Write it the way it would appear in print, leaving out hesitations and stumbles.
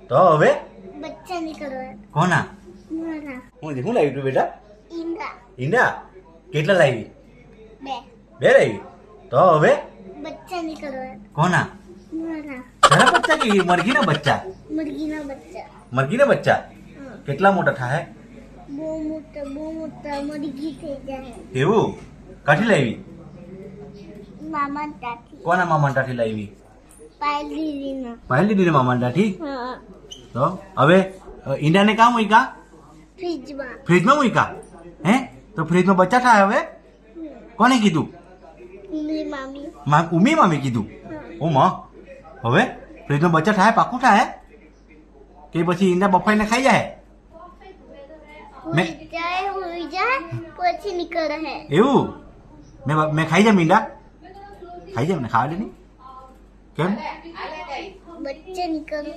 તો હવે બચ્ચા નીકળવા કોના મારા શું લાવી તું બેટા? ઈંડા ઈંડા કેટલા લાવી? બે 2 લાવી. તો હવે બચ્ચા નીકળવા કોના? મારા તારા બચ્ચા કે મરઘીના બચ્ચા? મુર્ગીના બચ્ચા મરઘીના બચ્ચા હા. કેટલા મોટા થાય? બહુ મોટા મુર્ગી થઈ જાય એવું કાઠી લાવી? મામા તાથી કોના મામા ટાઠી લાવી? પાયલીના પહેલી દીધી મામા ટાઠી. હા તો હવે ઈંડાને કાં મૂક્યા? ફ્રીજમાં ફ્રીજમાં મૂક્યા? હે તો ફ્રીજમાં બચ્ચા થાય હવે? કોને કીધું? મામી ઉમી મામી કીધું? ઓ માં હવે ફ્રીજમાં બચ્ચા થાય પાકું થાય કે પછી ઈંડા બફાઈને ખાઈ જાય? હોઈ જાય પછી નીકળે હે એવું મેં ખાઈ જામ ઈંડા? ખાઈ જામ ને ખાવા દે નહીં કેમ? બચ્ચા નીકળે